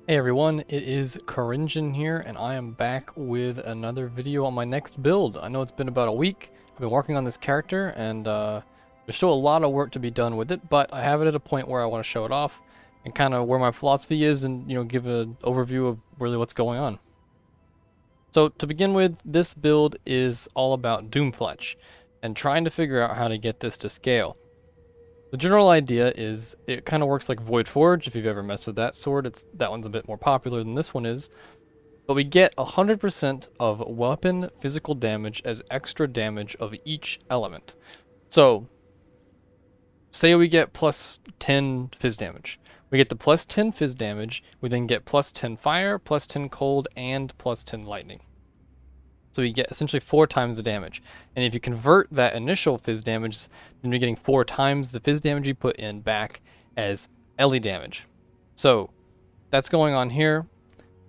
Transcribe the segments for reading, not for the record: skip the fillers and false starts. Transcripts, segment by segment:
Hey everyone, it is Coringian here, and I am back with another video on my next build. I know it's been about a week. I've been working on this character, and there's still a lot of work to be done with it, but I have it at a point where I want to show it off, and kind of where my philosophy is, and give an overview of really what's going on. So to begin with, this build is all about Doomfletch, and trying to figure out how to get this to scale. The general idea is it kind of works like Void Forge. If you've ever messed with that sword, that one's a bit more popular than this one is. But we get 100% of weapon physical damage as extra damage of each element. So, say we get plus 10 fizz damage. We get the plus 10 fizz damage, we then get plus 10 fire, plus 10 cold, and plus 10 lightning. So you get essentially 4 times the damage. And if you convert that initial fizz damage, then you're getting 4 times the fizz damage you put in back as ele damage. So that's going on here.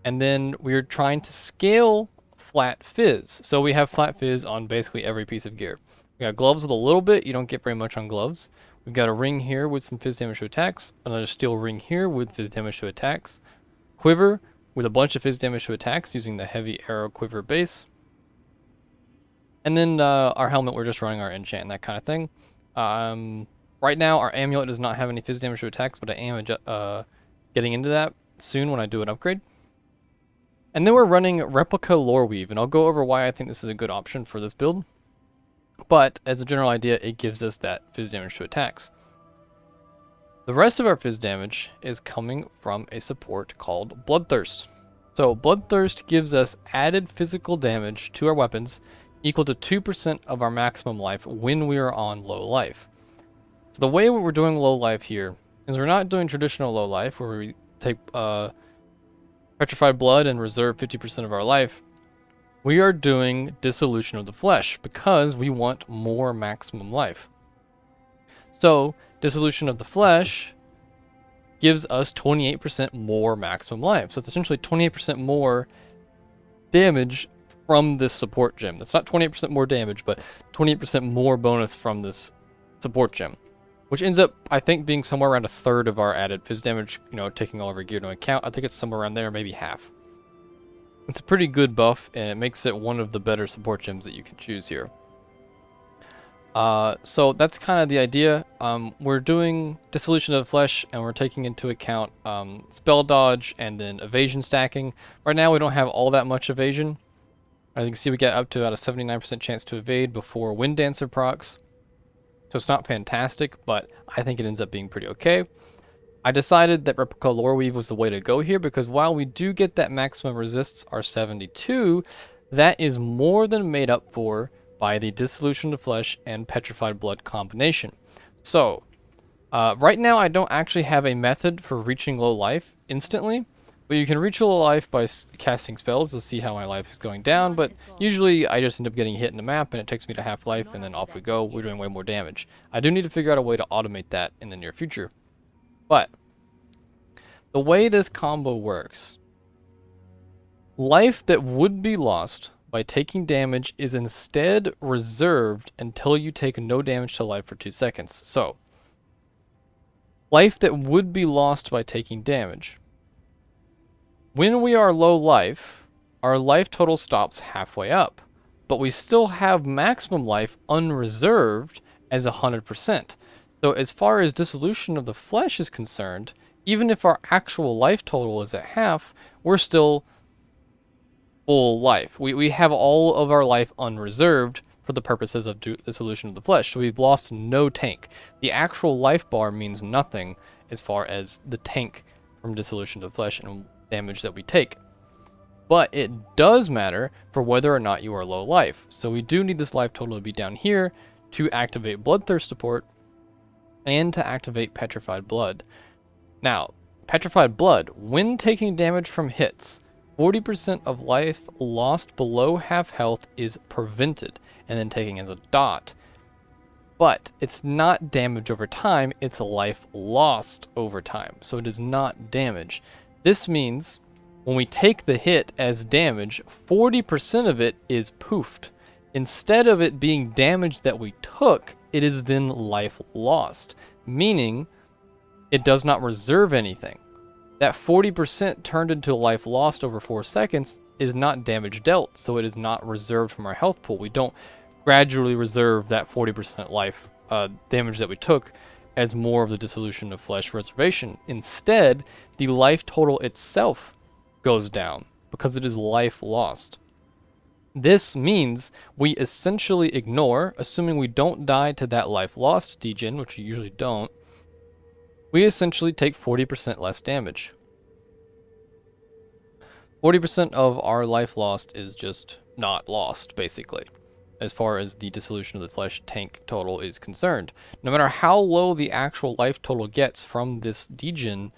And then we're trying to scale flat fizz. So we have flat fizz on basically every piece of gear. We got gloves with a little bit. You don't get very much on gloves. We've got a ring here with some fizz damage to attacks. Another steel ring here with fizz damage to attacks. Quiver with a bunch of fizz damage to attacks using the heavy arrow quiver base. And then our helmet, we're just running our enchant and that kind of thing. Right now, our amulet does not have any fizz damage to attacks, but I am getting into that soon when I do an upgrade. And then we're running Replica Lore Weave, and I'll go over why I think this is a good option for this build. But as a general idea, it gives us that fizz damage to attacks. The rest of our fizz damage is coming from a support called Bloodthirst. So Bloodthirst gives us added physical damage to our weapons equal to 2% of our maximum life when we are on low life. So the way we're doing low life here is we're not doing traditional low life where we take Petrified blood and reserve 50% of our life. We are doing Dissolution of the Flesh because we want more maximum life. So Dissolution of the Flesh gives us 28% more maximum life. So it's essentially 28% more damage from this support gem. That's not 28% more damage, but 28% more bonus from this support gem, which ends up, I think, being somewhere around a third of our added fizz damage, taking all of our gear into account. I think it's somewhere around there, maybe half. It's a pretty good buff, and it makes it one of the better support gems that you can choose here. So that's kind of the idea. We're doing Dissolution of the Flesh, and we're taking into account spell dodge and then evasion stacking. Right now, we don't have all that much evasion. As you can see, we get up to about a 79% chance to evade before Wind Dancer procs. So it's not fantastic, but I think it ends up being pretty okay. I decided that Replica Lore Weave was the way to go here because while we do get that maximum resists our 72, that is more than made up for by the Dissolution of the Flesh and Petrified Blood combination. So, right now I don't actually have a method for reaching low life instantly. But you can reach low life by casting spells. You'll see how my life is going down, but usually I just end up getting hit in the map and it takes me to half life and then off we go. We're doing way more damage. I do need to figure out a way to automate that in the near future. But the way this combo works, life that would be lost by taking damage is instead reserved until you take no damage to life for 2 seconds. So, life that would be lost by taking damage. When we are low life, our life total stops halfway up, but we still have maximum life unreserved as 100%. So as far as Dissolution of the Flesh is concerned, even if our actual life total is at half, we're still full life. We have all of our life unreserved for the purposes of Dissolution of the Flesh, so we've lost no tank. The actual life bar means nothing as far as the tank from Dissolution of the Flesh and damage that we take. But it does matter for whether or not you are low life. So we do need this life total to be down here to activate Bloodthirst support and to activate Petrified Blood. Now, Petrified Blood, when taking damage from hits, 40% of life lost below half health is prevented, and then taking as a dot. But it's not damage over time, it's life lost over time. So it is not damage. This means when we take the hit as damage, 40% of it is poofed. Instead of it being damage that we took, it is then life lost, meaning it does not reserve anything. That 40% turned into life lost over 4 seconds is not damage dealt, so it is not reserved from our health pool. We don't gradually reserve that 40% life damage that we took as more of the dissolution of flesh reservation. Instead, the life total itself goes down because it is life lost. This means we essentially ignore, assuming we don't die to that life lost degen, which we usually don't, we essentially take 40% less damage. 40% of our life lost is just not lost, basically, as far as the dissolution of the flesh tank total is concerned. No matter how low the actual life total gets from this degen,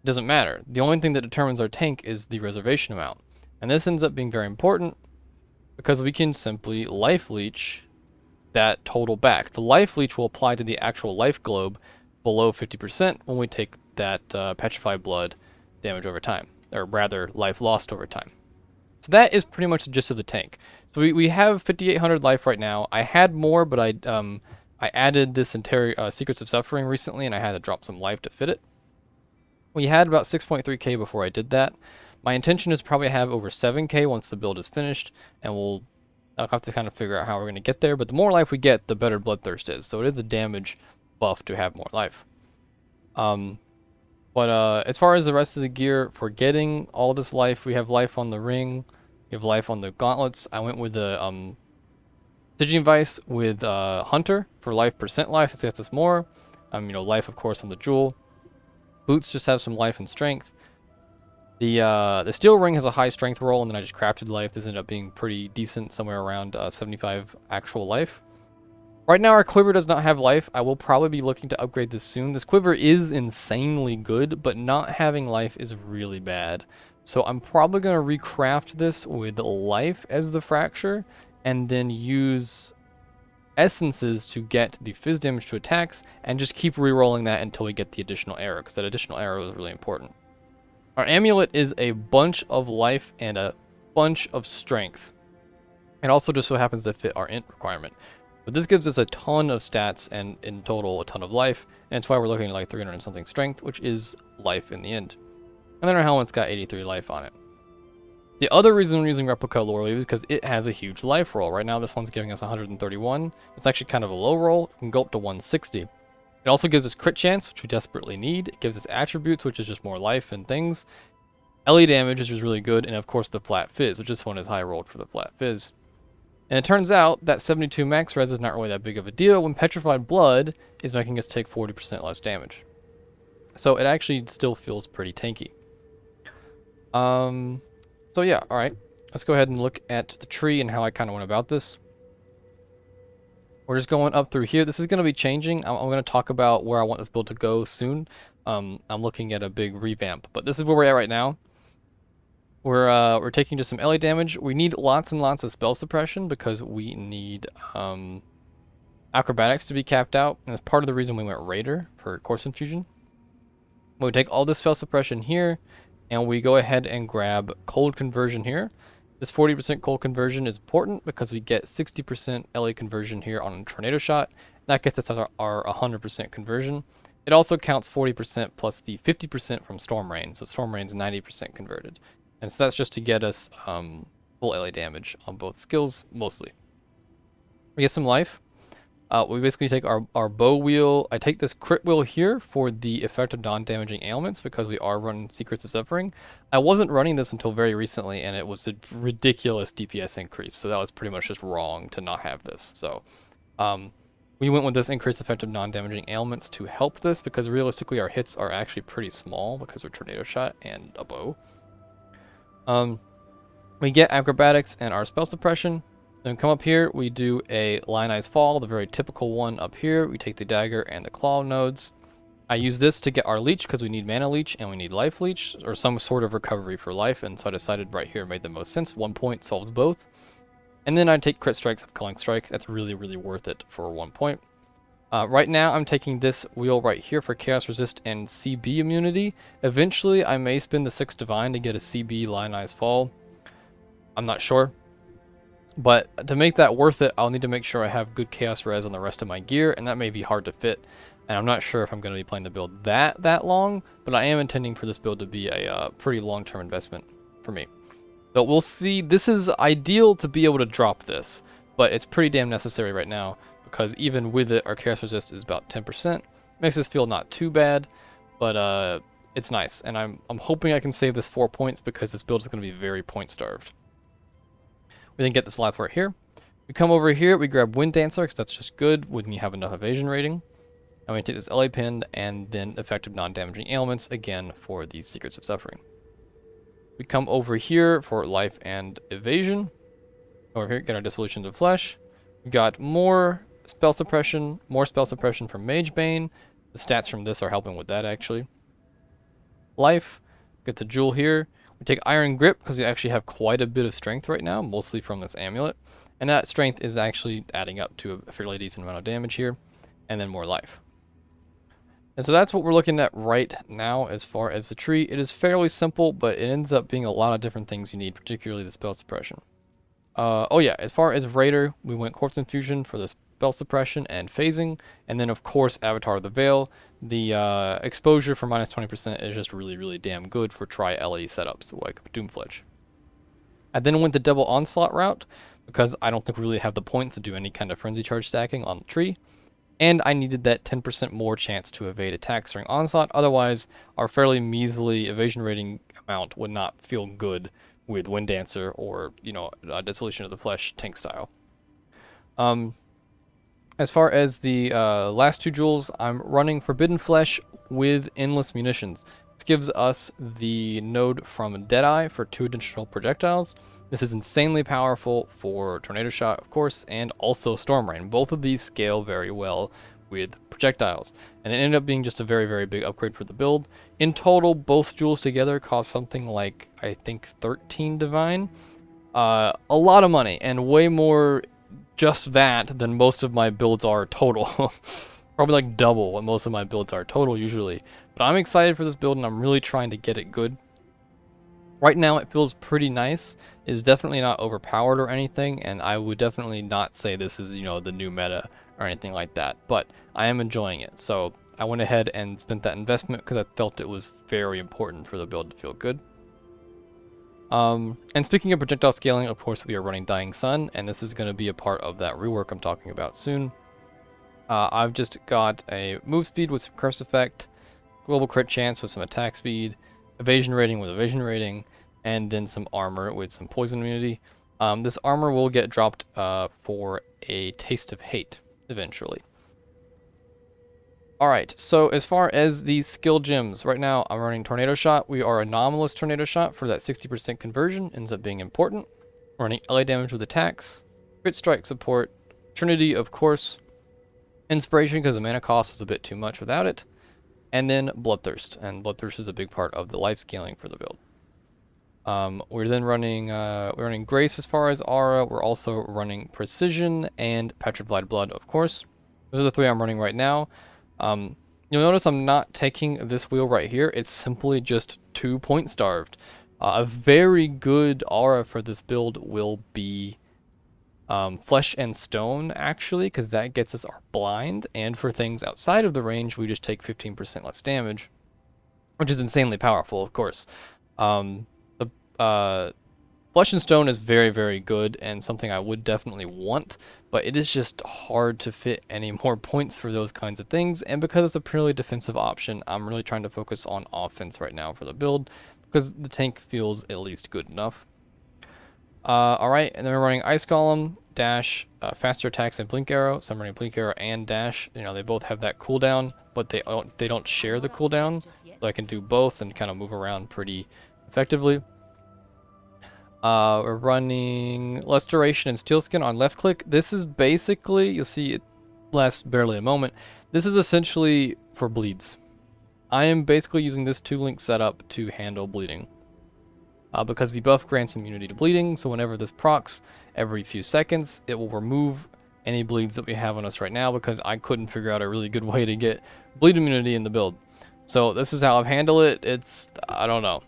it doesn't matter. The only thing that determines our tank is the reservation amount. And this ends up being very important because we can simply life leech that total back. The life leech will apply to the actual life globe below 50% when we take that petrified blood damage over time, or rather life lost over time. So that is pretty much the gist of the tank. So we have 5,800 life right now. I had more, but I added this Secrets of Suffering recently, and I had to drop some life to fit it. We had about 6.3k before I did that. My intention is probably have over 7k once the build is finished, and I'll have to kind of figure out how we're going to get there, but the more life we get, the better Bloodthirst is. So it is a damage buff to have more life. But as far as the rest of the gear, for getting all this life, we have life on the ring, we have life on the gauntlets. I went with the Stygian Vice with Hunter for life percent life. That gets us more. Life, of course, on the jewel. Boots just have some life and strength. The steel ring has a high strength roll, and then I just crafted life. This ended up being pretty decent, somewhere around 75 actual life. Right now, our quiver does not have life. I will probably be looking to upgrade this soon. This quiver is insanely good, but not having life is really bad. So I'm probably going to recraft this with life as the fracture, and then use essences to get the fizz damage to attacks, and just keep re-rolling that until we get the additional arrow, because that additional arrow is really important. Our amulet is a bunch of life and a bunch of strength. It also just so happens to fit our int requirement. But this gives us a ton of stats and in total a ton of life, and that's why we're looking at like 300 and something strength, which is life in the end. And then our helmet's got 83 life on it. The other reason we're using Replica Lore Leaf is because it has a huge life roll. Right now this one's giving us 131. It's actually kind of a low roll. It can go up to 160. It also gives us crit chance, which we desperately need. It gives us attributes, which is just more life and things. LE damage, which is really good, and of course the flat fizz, which this one is high rolled for the flat fizz. And it turns out that 72 max res is not really that big of a deal when Petrified Blood is making us take 40% less damage. So it actually still feels pretty tanky. So yeah, alright. Let's go ahead and look at the tree and how I kind of went about this. We're just going up through here. This is going to be changing. I'm going to talk about where I want this build to go soon. I'm looking at a big revamp, but this is where we're at right now. We're taking just some LA damage. We need lots and lots of spell suppression because we need acrobatics to be capped out, and that's part of the reason we went Raider for Course Infusion. We take all this spell suppression here, and we go ahead and grab cold conversion here. This 40% cold conversion is important because we get 60% LA conversion here on a tornado shot. That gets us our 100% conversion. It also counts 40% plus the 50% from Storm Rain, so Storm Rain's 90% converted. And so that's just to get us full LA damage on both skills, mostly. We get some life. We basically take our bow wheel. I take this crit wheel here for the effect of non-damaging ailments because we are running Secrets of Suffering. I wasn't running this until very recently, and it was a ridiculous DPS increase, so that was pretty much just wrong to not have this. So we went with this increased effect of non-damaging ailments to help this because realistically our hits are actually pretty small because we're tornado shot and a bow. We get acrobatics and our spell suppression. Then come up here, we do a Lionized Fall, the very typical one up here. We take the dagger and the claw nodes. I use this to get our leech because we need mana leech and we need life leech, or some sort of recovery for life, and so I decided right here made the most sense. 1 point solves both. And then I take crit strikes of Culling Strike. That's really, really worth it for 1 point. Right now I'm taking this wheel right here for Chaos Resist and CB immunity. Eventually I may spin the 6 Divine to get a CB Lionized Fall. I'm not sure. But to make that worth it, I'll need to make sure I have good Chaos Res on the rest of my gear, and that may be hard to fit. and I'm not sure if I'm going to be playing the build that long, but I am intending for this build to be a pretty long-term investment for me. So we'll see. This is ideal to be able to drop this, but it's pretty damn necessary right now, because even with it, our chaos resist is about 10%. Makes us feel not too bad, but it's nice, and I'm hoping I can save this 4 points, because this build is going to be very point starved. We then get this life right here. We come over here, we grab Wind Dancer, because that's just good when you have enough evasion rating. And we take this LA Pin, and then effective non-damaging ailments, again, for the Secrets of Suffering. We come over here for life and evasion. Over here, get our Dissolution of Flesh. We got more spell suppression from Mage Bane. The stats from this are helping with that, actually. Life, get the Jewel here. We take Iron Grip, because we actually have quite a bit of strength right now, mostly from this amulet. And that strength is actually adding up to a fairly decent amount of damage here. And then more life. And so that's what we're looking at right now as far as the tree. It is fairly simple, but it ends up being a lot of different things you need, particularly the spell suppression. Oh yeah, as far as Raider, we went Corpse Infusion for the spell suppression and phasing, and then of course Avatar of the Veil. The exposure for minus 20% is just really, really damn good for Tri-ele setups, like Doomfletch. I then went the double onslaught route, because I don't think we really have the points to do any kind of frenzy charge stacking on the tree. And I needed that 10% more chance to evade attacks during onslaught, otherwise our fairly measly evasion rating amount would not feel good with Wind Dancer or, you know, Dissolution of the Flesh tank style. As far as the last two jewels, I'm running Forbidden Flesh with Endless Munitions. This gives us the node from Deadeye for 2 additional projectiles. This is insanely powerful for Tornado Shot, of course, and also Storm Rain. Both of these scale very well with projectiles, and it ended up being just a very, very big upgrade for the build. In total, both jewels together cost something like, I think, 13 Divine. A lot of money, and way more just that than most of my builds are total. Probably like double what most of my builds are total usually. But I'm excited for this build, and I'm really trying to get it good. Right now it feels pretty nice. It's definitely not overpowered or anything, and I would definitely not say this is, you know, the new meta or anything like that, but I am enjoying it. So I went ahead and spent that investment because I felt it was very important for the build to feel good. And speaking of projectile scaling, of course we are running Dying Sun, and this is going to be a part of that rework I'm talking about soon. I've just got a move speed with some curse effect, global crit chance with some attack speed, evasion rating with evasion rating, and then some armor with some poison immunity. This armor will get dropped for a Taste of Hate eventually. Alright, so as far as the skill gems, right now I'm running Tornado Shot. We are Anomalous Tornado Shot for that 60% conversion, ends up being important. Running LA damage with attacks, crit strike support, Trinity of course, Inspiration because the mana cost was a bit too much without it, and then Bloodthirst, and Bloodthirst is a big part of the life scaling for the build. We're then running we're running Grace as far as Aura. We're also running Precision and Petrified Blood, of course. Those are the 3 I'm running right now. You'll notice I'm not taking this wheel right here. It's simply just 2 point starved. A very good aura for this build will be Flesh and Stone, actually, because that gets us our blind, and for things outside of the range, we just take 15% less damage, which is insanely powerful, of course. Flesh and Stone is very, very good and something I would definitely want, but it is just hard to fit any more points for those kinds of things, and because it's a purely defensive option, I'm really trying to focus on offense right now for the build, because the tank feels at least good enough. Alright, and then we're running Ice Golem, Dash, Faster Attacks, and Blink Arrow. So I'm running Blink Arrow and Dash. You know, they both have that cooldown, but they don't share the cooldown, so I can do both and kind of move around pretty effectively. We're running Less Duration and Steel Skin on left click. This is basically, you'll see it lasts barely a moment. This is essentially for bleeds. I am basically using this 2-link setup to handle bleeding. Because the buff grants immunity to bleeding, so whenever this procs every few seconds, it will remove any bleeds that we have on us right now, because I couldn't figure out a really good way to get bleed immunity in the build. So this is how I've handled it. I don't know.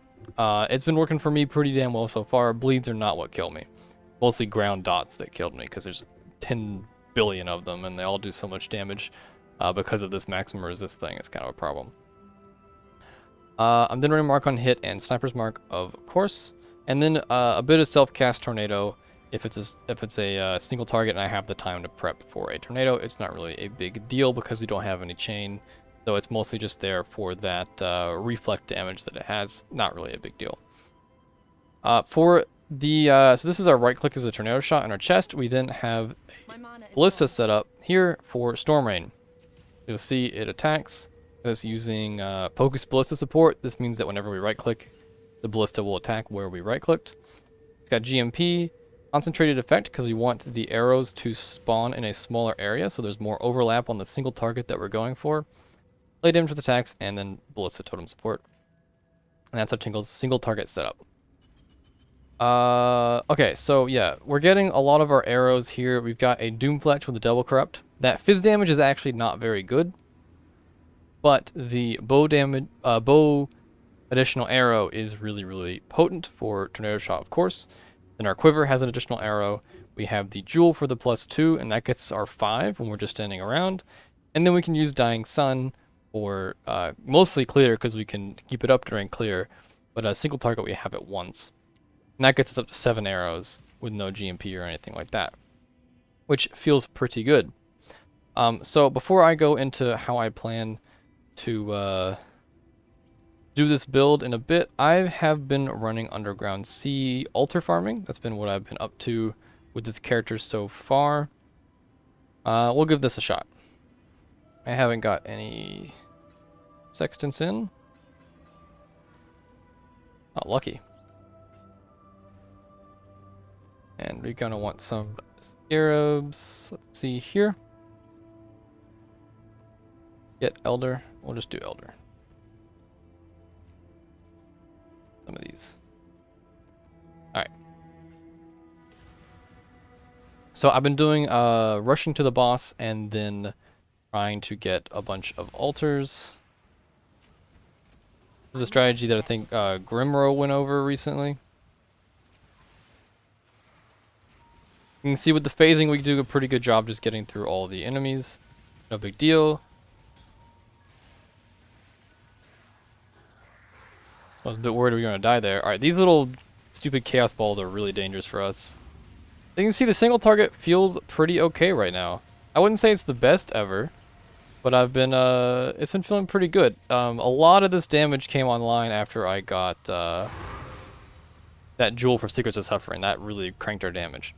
It's been working for me pretty damn well so far. Bleeds are not what kill me. Mostly ground dots that killed me, because there's 10 billion of them, and they all do so much damage. because of this maximum resist thing. It's kind of a problem. I'm then running Mark on Hit and Sniper's Mark, of course. And then a bit of self-cast Tornado if it's a single target and I have the time to prep for a tornado. It's not really a big deal because we don't have any chain. So it's mostly just there for that reflect damage that it has. Not really a big deal. For the so this is our right click as a tornado shot in our chest. We then have Ballista set up here for Storm Rain. You'll see it attacks. It's using Focus Ballista support. This means that whenever we right click, the Ballista will attack where we right clicked. It's got GMP, concentrated effect because we want the arrows to spawn in a smaller area so there's more overlap on the single target that we're going for. Play damage with attacks, and then Ballista Totem support. And that's our Tingle's single target setup. Okay, so yeah, we're getting a lot of our arrows here. We've got a Doomfletch with a double corrupt. That fizz damage is actually not very good, but the bow damage, bow additional arrow is really, really potent for tornado shot, of course. Then our quiver has an additional arrow. We have the jewel for the +2, and that gets our 5 when we're just standing around. And then we can use Dying Sun for mostly clear because we can keep it up during clear, but a single target we have it once. And that gets us up to 7 arrows with no GMP or anything like that, which feels pretty good. So before I go into how I plan to do this build in a bit, I have been running Underground Sea altar farming. That's been what I've been up to with this character so far. We'll give this a shot. I haven't got any sextants in. Not lucky. And we're gonna want some scarabs. Let's see here. Get Elder. We'll just do Elder. Some of these. Alright. So I've been doing rushing to the boss and then trying to get a bunch of altars. This is a strategy that I think Grimro went over recently. You can see with the phasing we do a pretty good job just getting through all the enemies. No big deal. I was a bit worried we were going to die there. Alright, these little stupid chaos balls are really dangerous for us. You can see the single target feels pretty okay right now. I wouldn't say it's the best ever, but I've been it's been feeling pretty good. A lot of this damage came online after I got that jewel for Secrets of Suffering. That really cranked our damage.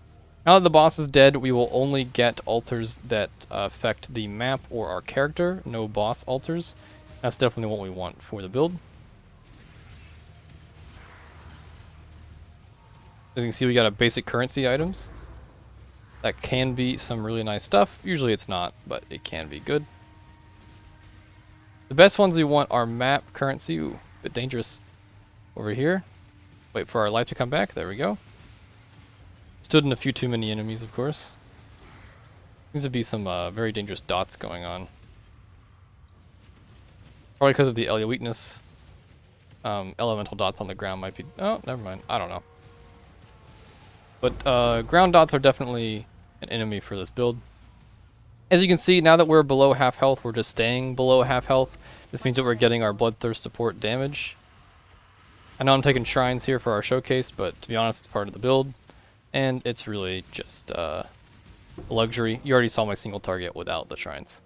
Now that the boss is dead, we will only get altars that affect the map or our character, no boss altars. That's definitely what we want for the build. As you can see, we got a basic currency items. That can be some really nice stuff. Usually it's not, but it can be good. The best ones we want are map currency. Ooh, a bit dangerous. Over here. Wait for our life to come back. There we go. Stood in a few too many enemies, of course. Seems to be some very dangerous dots going on. Probably because of the Elia weakness. Elemental dots on the ground might be... Oh, never mind. I don't know. But ground dots are definitely an enemy for this build. As you can see, now that we're below half health, we're just staying below half health. This means that we're getting our Bloodthirst support damage. I know I'm taking shrines here for our showcase, but to be honest, it's part of the build. And it's really just a luxury. You already saw my single target without the shrines.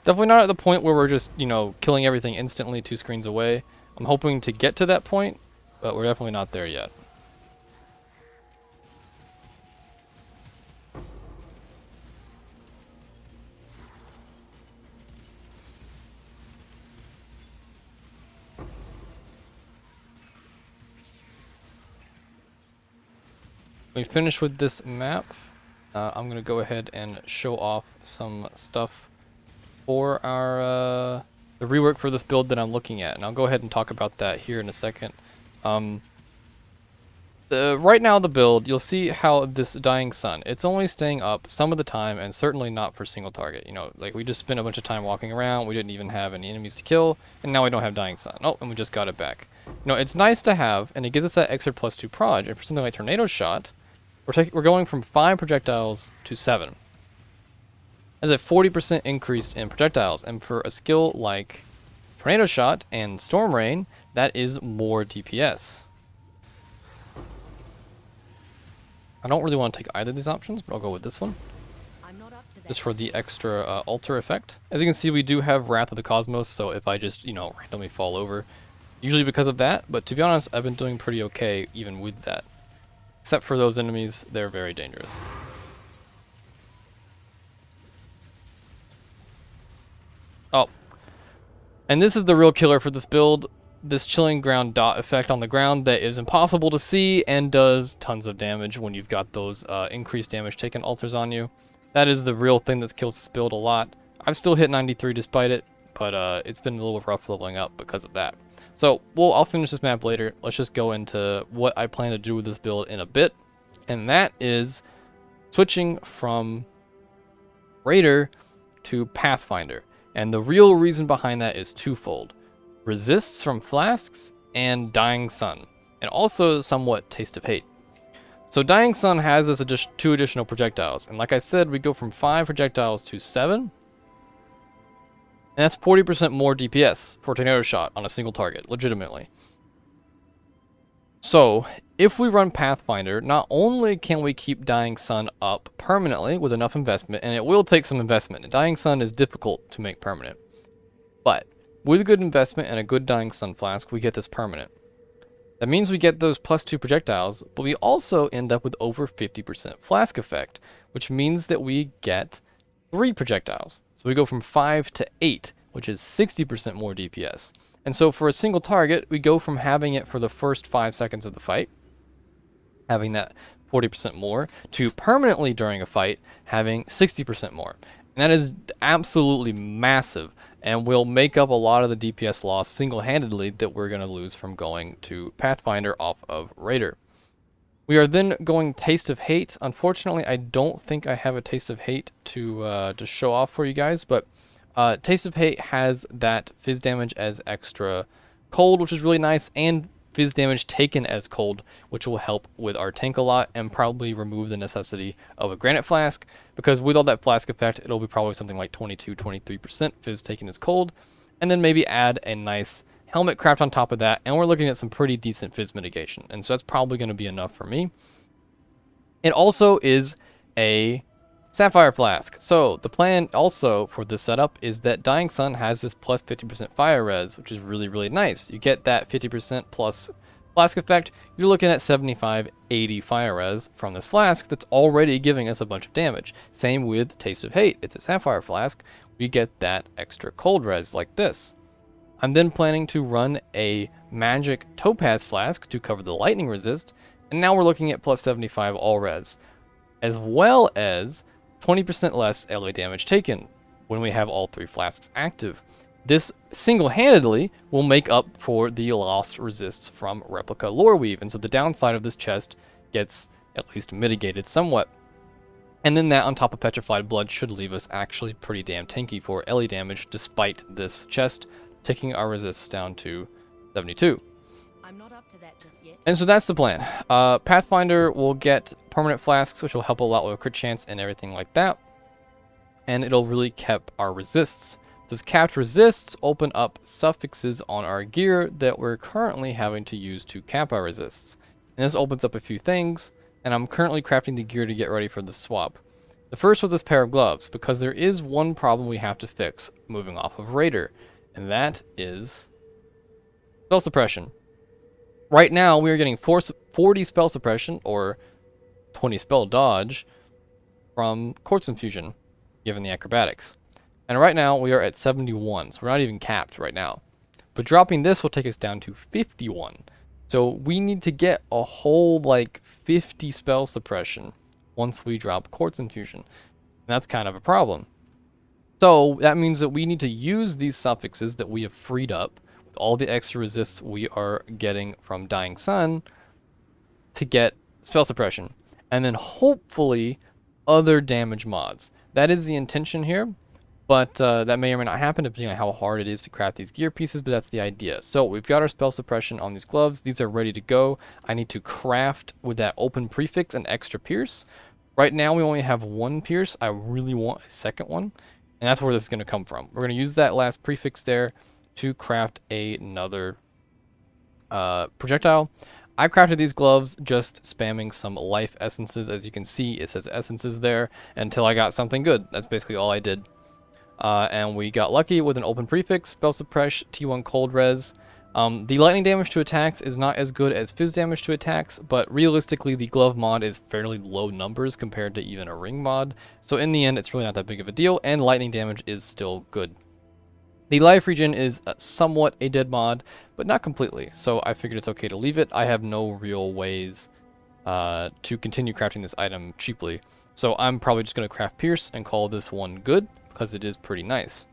Definitely not at the point where we're just, you know, killing everything instantly 2 screens away. I'm hoping to get to that point, but we're definitely not there yet. We've finished with this map. I'm going to go ahead and show off some stuff for our the rework for this build that I'm looking at, and I'll go ahead and talk about that here in a second. Right now the build, you'll see how this Dying Sun, it's only staying up some of the time, and certainly not for single target. You know, like we just spent a bunch of time walking around, we didn't even have any enemies to kill, and now we don't have Dying Sun. Oh, and we just got it back. It's nice to have, and it gives us that extra +2 proj. And for something like Tornado Shot, we're going from 5 projectiles to 7. That's a 40% increase in projectiles, and for a skill like Tornado Shot and Storm Rain, that is more DPS. I don't really want to take either of these options, but I'll go with this one. Just for the extra alter effect. As you can see, we do have Wrath of the Cosmos, so if I just, randomly fall over, usually because of that, but to be honest, I've been doing pretty okay even with that. Except for those enemies, they're very dangerous. Oh. And this is the real killer for this build. This Chilling Ground dot effect on the ground that is impossible to see and does tons of damage when you've got those increased damage taken alters on you. That is the real thing that kills this build a lot. I've still hit 93 despite it, but it's been a little rough leveling up because of that. So, I'll finish this map later. Let's just go into what I plan to do with this build in a bit. And that is switching from Raider to Pathfinder. And the real reason behind that is twofold. Resists from flasks and Dying Sun. And also somewhat Taste of Hate. So Dying Sun has this 2 additional projectiles, and like I said, we go from 5 projectiles to 7, and that's 40% more DPS for Tornado Shot on a single target, legitimately. So, if we run Pathfinder, not only can we keep Dying Sun up permanently with enough investment, and it will take some investment, and Dying Sun is difficult to make permanent, but with good investment and a good Dying Sun flask, we get this permanent. That means we get those +2 projectiles, but we also end up with over 50% flask effect, which means that we get 3 projectiles. So we go from 5 to 8, which is 60% more DPS. And so for a single target, we go from having it for the first 5 seconds of the fight, having that 40% more, to permanently during a fight, having 60% more. And that is absolutely massive, and will make up a lot of the DPS loss single-handedly that we're going to lose from going to Pathfinder off of Raider. We are then going Taste of Hate. Unfortunately, I don't think I have a Taste of Hate to show off for you guys, but Taste of Hate has that fizz damage as extra cold, which is really nice, and fizz damage taken as cold, which will help with our tank a lot and probably remove the necessity of a granite flask, because with all that flask effect, it'll be probably something like 22-23% fizz taken as cold, and then maybe add a nice helmet craft on top of that, and we're looking at some pretty decent fizz mitigation, and so that's probably going to be enough for me. It also is a Sapphire Flask. So the plan also for this setup is that Dying Sun has this plus 50% fire res, which is really, really nice. You get that 50% plus flask effect, you're looking at 75-80 fire res from this flask that's already giving us a bunch of damage. Same with Taste of Hate. It's a Sapphire Flask. We get that extra cold res like this. I'm then planning to run a Magic Topaz Flask to cover the lightning resist, and now we're looking at plus 75 all res, as well as 20% less LA damage taken when we have all 3 flasks active. This single-handedly will make up for the lost resists from Replica Loreweave, and so the downside of this chest gets at least mitigated somewhat. And then that on top of Petrified Blood should leave us actually pretty damn tanky for LA damage, despite this chest taking our resists down to 72. I'm not up to that just yet. And so that's the plan. Pathfinder will get permanent flasks, which will help a lot with a crit chance and everything like that. And it'll really cap our resists. Those capped resists open up suffixes on our gear that we're currently having to use to cap our resists. And this opens up a few things, and I'm currently crafting the gear to get ready for the swap. The first was this pair of gloves, because there is one problem we have to fix moving off of Raider, and that is spell suppression. Right now, we are getting 40 spell suppression, or 20 spell dodge, from Quartz Infusion, given the acrobatics. And right now, we are at 71, so we're not even capped right now. But dropping this will take us down to 51. So we need to get a whole, 50 spell suppression once we drop Quartz Infusion. And that's kind of a problem. So that means that we need to use these suffixes that we have freed up, all the extra resists we are getting from Dying Sun, to get spell suppression, and then hopefully other damage mods. That is the intention here. But that may or may not happen depending on how hard it is to craft these gear pieces, but that's the idea. So we've got our spell suppression on these gloves. These are ready to go. I need to craft with that open prefix an extra pierce. Right now we only have one pierce. I really want a second one, and that's where this is going to come from. We're going to use that last prefix there to craft another projectile. I crafted these gloves just spamming some life essences. As you can see, it says essences there until I got something good. That's basically all I did. And we got lucky with an open prefix, spell suppress, T1 cold res. The lightning damage to attacks is not as good as fizz damage to attacks, but realistically the glove mod is fairly low numbers compared to even a ring mod. So in the end, it's really not that big of a deal, and lightning damage is still good. The life regen is somewhat a dead mod, but not completely, so I figured it's okay to leave it. I have no real ways to continue crafting this item cheaply, so I'm probably just going to craft Pierce and call this one good, because it is pretty nice.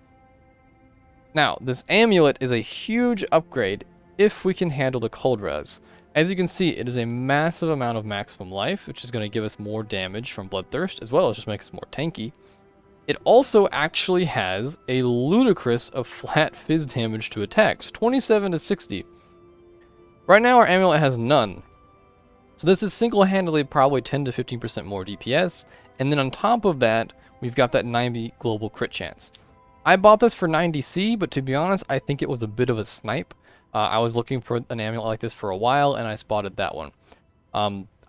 Now, this amulet is a huge upgrade if we can handle the cold res. As you can see, it is a massive amount of maximum life, which is going to give us more damage from Bloodthirst, as well as just make us more tanky. It also actually has a ludicrous of flat fizz damage to attacks, 27 to 60. Right now our amulet has none. So this is single-handedly probably 10 to 15% more DPS, and then on top of that, we've got that 90 global crit chance. I bought this for 90C, but to be honest, I think it was a bit of a snipe. I was looking for an amulet like this for a while, and I spotted that one.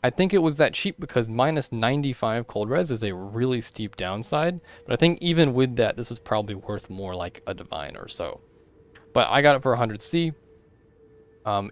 I think it was that cheap because minus 95 cold res is a really steep downside, but I think even with that, this is probably worth more like a divine or so. But I got it for 100C.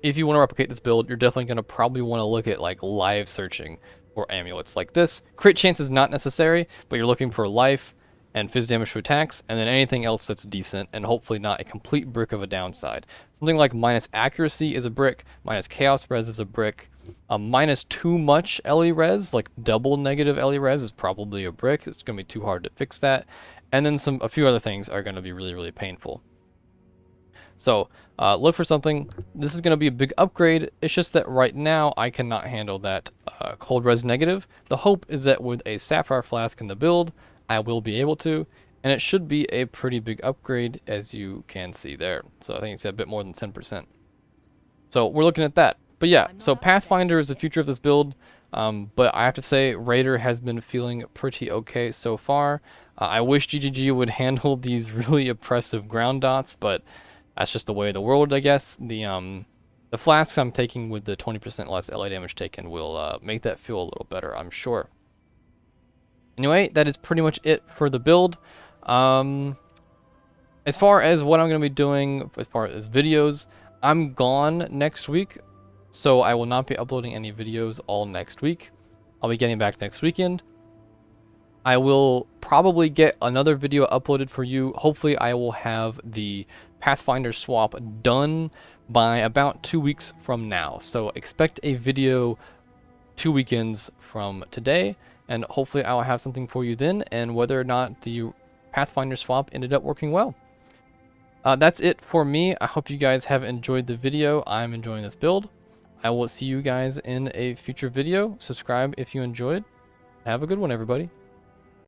If you want to replicate this build, you're definitely going to probably want to look at like live searching for amulets like this. Crit chance is not necessary, but you're looking for life and fizz damage to attacks, and then anything else that's decent, and hopefully not a complete brick of a downside. Something like minus accuracy is a brick, minus chaos res is a brick, minus too much LE res, like double negative LE res, is probably a brick. It's going to be too hard to fix that. And then a few other things are going to be really, really painful. So look for something. This is going to be a big upgrade. It's just that right now I cannot handle that cold res negative. The hope is that with a sapphire flask in the build, I will be able to, and it should be a pretty big upgrade, as you can see there. So I think it's a bit more than 10%. So we're looking at that. But yeah, so Pathfinder is the future of this build, but I have to say Raider has been feeling pretty okay so far. I wish GGG would handle these really oppressive ground dots, but that's just the way of the world, I guess. The flasks I'm taking with the 20% less LA damage taken will make that feel a little better, I'm sure. Anyway, that is pretty much it for the build. As far as what I'm going to be doing, as far as videos, I'm gone next week, so I will not be uploading any videos all next week. I'll be getting back next weekend. I will probably get another video uploaded for you. Hopefully I will have the Pathfinder swap done by about 2 weeks from now. So expect a video 2 weekends from today, and hopefully I'll have something for you then, and whether or not the Pathfinder swap ended up working well. That's it for me. I hope you guys have enjoyed the video. I'm enjoying this build. I will see you guys in a future video. Subscribe if you enjoyed. Have a good one, everybody.